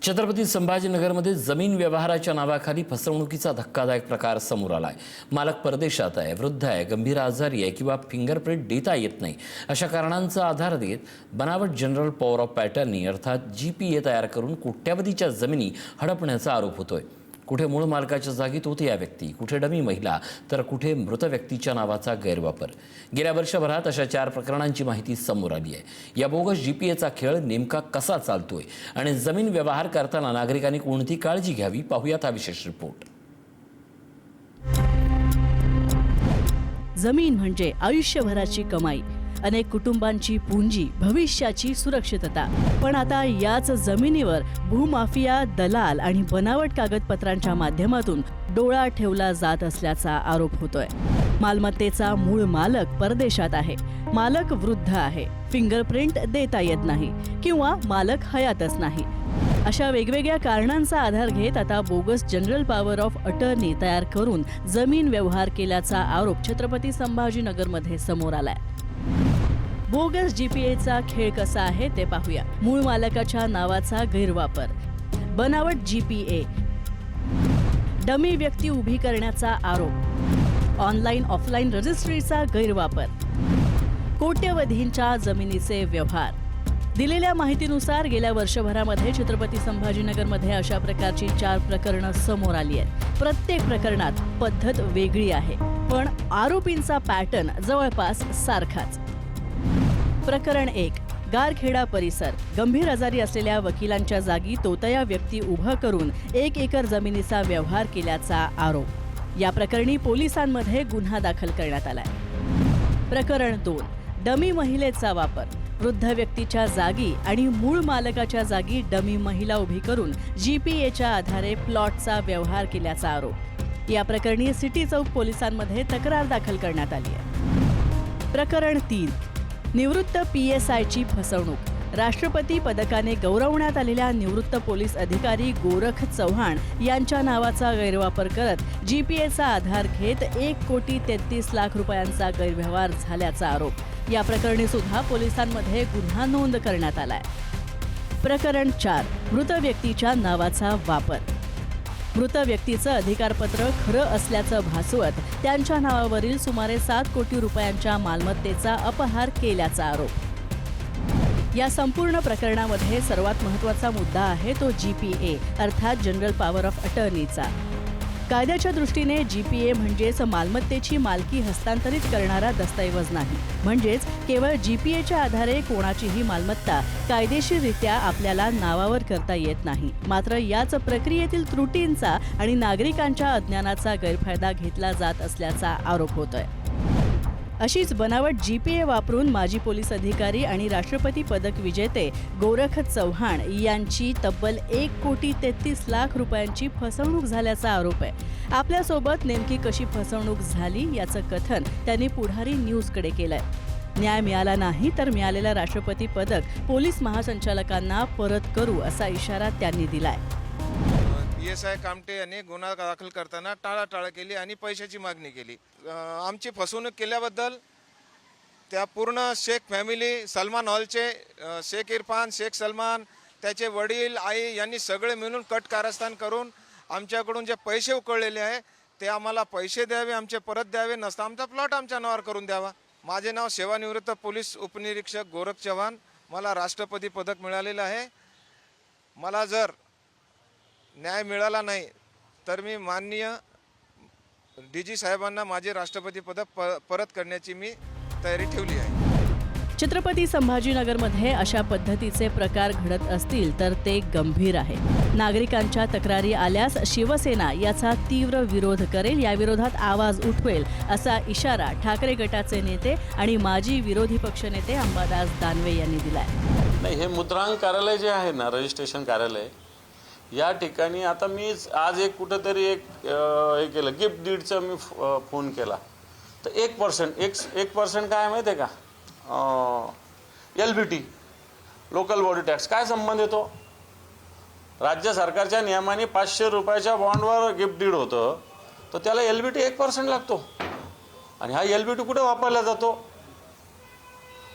छत्रपती संभाजीनगरमध्ये जमीन व्यवहाराच्या नावाखाली फसवणुकीचा धक्कादायक प्रकार समोर आलाय। मालक परदेशात आहे, वृद्ध आहे, गंभीर आजारी आहे किंवा फिंगरप्रिंट देता येत नाही अशा कारणांचा आधार देत बनावट जनरल पॉवर ऑफ पॅटर्नी अर्थात जीपीए तयार करून कोट्यावधीच्या जमिनी हडपण्याचा आरोप होतोय। कुठे मूळ मालकाच्या जागी तोतया व्यक्ती, कुठे डमी महिला, तर कुठे मृत व्यक्तीच्या नावाचा गैरवापर। गेल्या वर्षभरात अशा 4 प्रकरणांची माहिती समोर आली आहे। या बोगस जीपीएचा खेळ नेमका कसा चालतोय आणि जमीन व्यवहार करताना नागरिकांनी कोणती काळजी घ्यावी, पाहूयात हा विशेष रिपोर्ट। जमीन म्हणजे आयुष्यभराची कमाई, अनेक कुटुंबांची पुंजी, भविष्याची सुरक्षितता। पण आता याच जमिनीवर भूमाफिया, दलाल आणि बनावट कागदपत्रांच्या माध्यमातून डोळा ठेवला जात असल्याचा आरोप होतोय। मालमत्तेचा मूळ मालक परदेशात आहे, मालक वृद्ध आहे, फिंगरप्रिंट देता येत नाही किंवा मालक हयातच नाही। अशा वेगवेगळ्या कारणांचा आधार घेत आता bogus general power of attorney तयार करून जमीन व्यवहार केल्याचा आरोप छत्रपती संभाजीनगरमध्ये समोर आलाय। बोगस जीपीएचा खेळ कसा आहे ते पाहूया। मूळ मालकाच्या नावाचा गैरवापर, बनावट जीपीए, डमी व्यक्ती उभी करण्याचा आरोप, ऑनलाईन ऑफलाईन रजिस्ट्रीचा गैरवापर, कोट्यवधींच्या जमिनीचे व्यवहार। दिलेल्या माहितीनुसार गेल्या वर्षभरामध्ये छत्रपती संभाजीनगरमध्ये अशा प्रकारची 4 प्रकरणं समोर आली आहेत। प्रत्येक प्रकरणात पद्धत वेगळी आहे, पण आरोपींचा पॅटर्न जवळपास सारखाच। प्रकरण 1, गारखेडा परिसर। गंभीर आजारी असलेल्या वकिलांच्या जागी तोतया व्यक्ती उभं करून 1 एकर जमिनीचा व्यवहार केल्याचा आरोप। या प्रकरणी पोलिसांमध्ये गुन्हा दाखल करण्यात आलाय। प्रकरण 2, डमी महिलेचा वापर। वृद्ध व्यक्तीच्या जागी आणि मूळ मालकाच्या जागी डमी महिला उभी करून जीपीएच्या आधारे प्लॉटचा व्यवहार केल्याचा आरोप। या प्रकरणी सिटी चौक पोलिसांमध्ये तक्रार दाखल करण्यात आली आहे। प्रकरण 3, निवृत्त पीएसआयची फसवणूक। राष्ट्रपती पदकाने गौरवण्यात आलेल्या निवृत्त पोलीस अधिकारी गोरख चव्हाण यांच्या नावाचा गैरवापर करत जीपीएचा आधार घेत 1,33,00,000 रुपयांचा गैरव्यवहार झाल्याचा आरोप। या प्रकरणी सुद्धा पोलिसांमध्ये गुन्हा नोंद करण्यात आलाय। प्रकरण 4, मृत व्यक्तीच्या नावाचा वापर। मृत व्यक्तीचं अधिकारपत्र खरं असल्याचं भासवत त्यांच्या नावावरील सुमारे 7 कोटी रुपयांच्या मालमत्तेचा अपहार केल्याचा आरोप। या संपूर्ण प्रकरणामध्ये सर्वात महत्त्वाचा मुद्दा आहे तो जीपीए अर्थात जनरल पॉवर ऑफ अटर्नीचा। कायद्याच्या दृष्टीने जीपीए म्हणजेच मालमत्तेची मालकी हस्तांतरित करणारा दस्तऐवज नाही, म्हणजेच केवळ जीपीएच्या आधारे कोणाचीही मालमत्ता कायदेशीररित्या आपल्याला नावावर करता येत नाही। मात्र याच प्रक्रियेतील त्रुटींचा आणि नागरिकांच्या अज्ञानाचा गैरफायदा घेतला जात असल्याचा आरोप होतोय। अशीच बनावट जीपीए वापरून माजी पोलीस अधिकारी आणि राष्ट्रपती पदक विजेते गोरख चव्हाण यांची तब्बल 1,33,00,000 रुपयांची फसवणूक झाल्याचा आरोप आहे। आपल्यासोबत नेमकी कशी फसवणूक झाली याचं कथन त्यांनी पुढारी न्यूजकडे केलंय। न्याय मिळाला नाही तर मिळालेलं राष्ट्रपती पदक पोलीस महासंचालकांना परत करू असा इशारा त्यांनी दिलाय। पीएसआय कामटे यांनी गुन्हा दाखल करताना टाळाटाळ केली आणि पैशाची मागणी केली। आमची फसवणूक केल्याबद्दल त्या पूर्ण शेख फॅमिली, सलमान हॉलचे शेख इरफान, शेख सलमान, त्याचे वडील, आई यांनी सगळे मिळून कट कारस्थान करून आमच्याकडून जे पैसे उकळलेले आहे ते आम्हाला पैसे द्यावे, आमचे परत द्यावे, नसता आमचा प्लॉट आमच्या नावावर करून द्यावा। माझे नाव सेवानिवृत्त पोलीस उपनिरीक्षक गोरख चव्हाण। मला राष्ट्रपती पदक मिळालेलं आहे। मला जर न्याय मिळाला नाही तर मी माननीय डीजी साहेबांना माझे राष्ट्रपती पदक परत करण्याची मी तयारी ठेवली आहे। छत्रपती संभाजीनगरमध्ये अशा पद्धतीचे प्रकार घडत असतील तर ते गंभीर आहे। नागरिकांच्या तक्रारी आल्यास शिवसेना याचा तीव्र विरोध करेल, या विरोधात आवाज उठवेल असा इशारा ठाकरे गटाचे नेते आणि माजी विरोधी पक्षनेते अंबादास दानवे यांनी दिलाय। नाही, हे मुद्रांक कार्यालय जे आहे ना, रजिस्ट्रेशन कार्यालय, या ठिकाणी आता मी आज कुठेतरी एक केलं गिफ्ट डीडचा मी फोन केला तर 1% काय माहिती आहे का, LBT लोकल बॉडी टॅक्स काय संबंध येतो? राज्य सरकारच्या नियमाने 500 रुपयाच्या बॉन्डवर गिफ्ट डीड होतं तर त्याला LBT 1% लागतो आणि हा LBT कुठे वापरला जातो?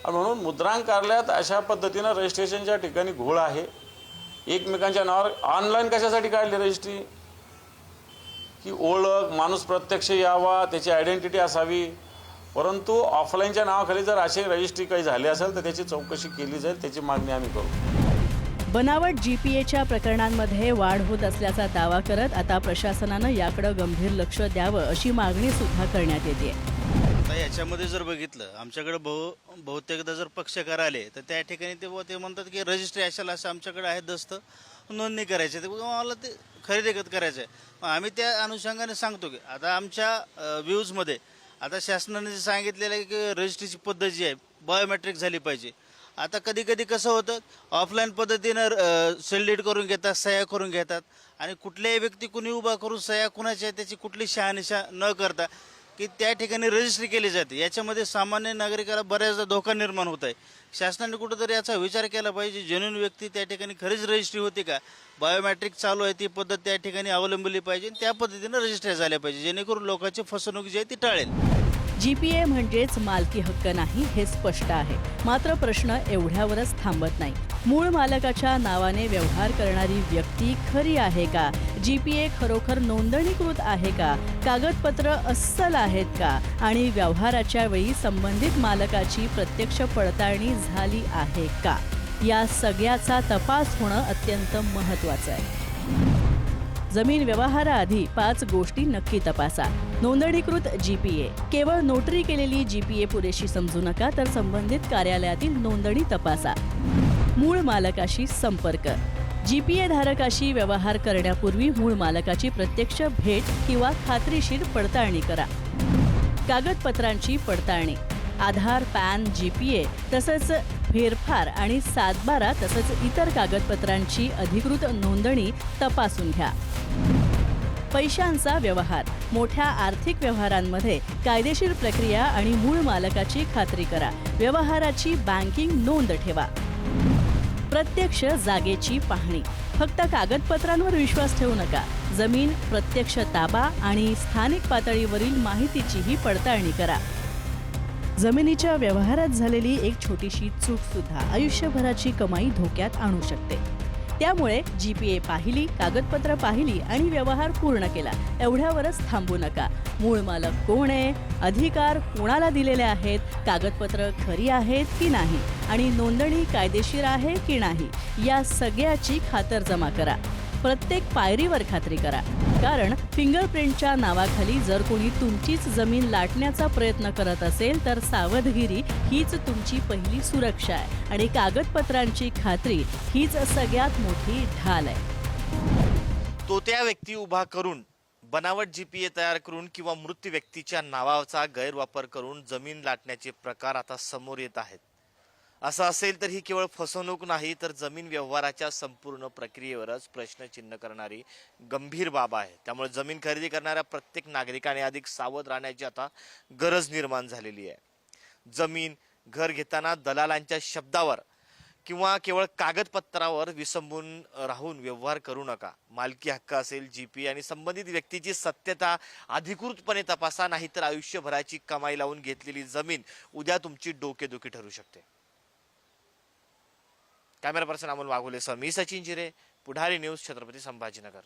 म्हणून मुद्रांक कार्यालयात अशा पद्धतीनं रजिस्ट्रेशनच्या ठिकाणी घोळ आहे। एकमेकांच्या नावावर ऑनलाईन कशासाठी काढली रजिस्ट्री? की ओळख, माणूस प्रत्यक्ष यावा, त्याची आयडेंटिटी असावी. परंतु ऑफलाईनच्या नावाखाली जर अशी रजिस्ट्री काही झाली असेल तर त्याची चौकशी केली जाईल, त्याची मागणी आम्ही करू. बनावट जीपीएच्या प्रकरणांमध्ये वाढ होत असल्याचा दावा करत आता प्रशासनानं याकडे गंभीर लक्ष द्यावं अशी मागणी सुद्धा करण्यात येते. आता याच्यामध्ये जर बघितलं आमच्याकडे बहुतेकदा जर पक्षकार आले तर त्या ठिकाणी ते म्हणतात की रजिस्ट्री अशाला असं आमच्याकडे आहे दस्त नोंदणी करायची ते मला ते खरेदी करायचं आहे. आम्ही त्या अनुषंगाने सांगतो की आता आमच्या व्ह्यूजमध्ये आता शासनाने जे सांगितलेलं आहे की रजिस्ट्रीची पद्धत जी आहे बायोमेट्रिक झाली पाहिजे. आता कधी कधी कसं होतं ऑफलाईन पद्धतीनं सेलडीड करून घेतात, सह्या करून घेतात आणि कुठल्याही व्यक्ती कुणी उभा करून सह्या कुणाच्या त्याची कुठली शहानिशा न करता की त्या ठिकाणी रजिस्ट्री केली जाते. याच्यामध्ये सामान्य नागरिकाला बऱ्याचदा धोका निर्माण होत आहे. शासनाने कुठंतरी याचा विचार केला पाहिजे. जेन्युइन व्यक्ती त्या ठिकाणी खरीच रजिस्ट्री होती का, बायोमेट्रिक चालू आहे ती पद्धत त्या ठिकाणी अवलंबली पाहिजे, त्या पद्धतीनं रजिस्ट्री झाल्या पाहिजे जेणेकरून लोकांची फसवणूक जी आहे ती टाळेल. जीपीए म्हणजेच मालकी हक्क नाही हे स्पष्ट आहे. मात्र प्रश्न एवढ्यावरच थांबत नाही. मूळ मालकाच्या नावाने व्यवहार करणारी व्यक्ती खरी आहे का? जीपीए खरोखर नोंदणीकृत आहे का? कागदपत्र अस्सल आहेत का? आणि व्यवहाराच्या वेळी संबंधित मालकाची प्रत्यक्ष पडताळणी झाली आहे का? या सगळ्याचा तपास होणं अत्यंत महत्त्वाचं आहे. जमीन व्यवहाराआधी 5 गोष्टी नक्की तपासा. नोंदणीकृत जीपीए. केवळ नोटरी केलेली जीपीए पुरेशी समजू नका, तर संबंधित कार्यालयातील नोंदणी तपासा. मूळ मालकाशी संपर्क. जीपीए धारकाशी व्यवहार करण्यापूर्वी मूळ मालकाची प्रत्यक्ष भेट किंवा खात्रीशीर पडताळणी करा. कागदपत्रांची पडताळणी. आधार, पॅन, जीपीए तसंच फेरफार आणि 7/12 तसंच इतर कागदपत्रांची अधिकृत नोंदणी तपासून घ्या. पैशांचा व्यवहार. मोठ्या आर्थिक व्यवहारांमध्ये कायदेशीर प्रक्रिया आणि मूळ मालकाची खात्री करा. व्यवहाराची बँकिंग नोंद ठेवा. प्रत्यक्ष जागेची पाहणी. फक्त कागदपत्रांवर विश्वास ठेवू नका. जमीन, प्रत्यक्ष ताबा आणि स्थानिक पातळीवरील माहितीचीही पडताळणी करा. जमिनीच्या व्यवहारात झालेली एक छोटीशी चूक सुद्धा आयुष्यभराची कमाई धोक्यात आणू शकते. त्यामुळे जीपीए पाहिली, कागदपत्र पाहिली आणि व्यवहार पूर्ण केला एवढ्यावरच थांबू नका. मूळ मालक कोण आहे, अधिकार कोणाला दिलेले आहेत, कागदपत्र खरी आहेत की नाही आणि नोंदणी कायदेशीर आहे की नाही या सगळ्याची खातरजमा करा. प्रत्येक पायरीवर खात्री करा. कारण फिंगरप्रिंटच्या नावाखाली जर कोणी तुमचीच जमीन लाटण्याचा प्रयत्न करत असेल तर सावधगिरी हीच तुमची पहिली सुरक्षा आहे आणि कागदपत्रांची खात्री हीच सगळ्यात मोठी ढाल आहे. तो त्या व्यक्ती उभा करून बनावट जीपीए तयार करून किंवा मृत व्यक्तीच्या नावाचा गैरवापर करून जमीन लाटण्याचे प्रकार आता समोर येत आहेत. असं असेल तर ही केवळ फसवणूक नाही तर जमीन व्यवहाराच्या संपूर्ण प्रक्रियेवरच प्रश्नचिन्ह करणारी गंभीर बाब आहे. त्यामुळे जमीन खरेदी करणाऱ्या प्रत्येक नागरिकाने अधिक सावध राहण्याची आता गरज निर्माण झालेली आहे. जमीन, घर घेताना दलालांच्या शब्दावर किंवा केवळ कागदपत्रावर विसंबून राहून व्यवहार करू नका. मालकी हक्क असेल, जीपी आणि संबंधित व्यक्तीची सत्यता अधिकृतपणे तपासा, नाहीतर आयुष्यभराची कमाई लावून घेतलेली जमीन उद्या तुमची डोकेदुखी ठरू शकते. कॅमेरा पर्सन अमोल वाघोले सह मी सचिन जिरे, पुढारी न्यूज, छत्रपती संभाजीनगर.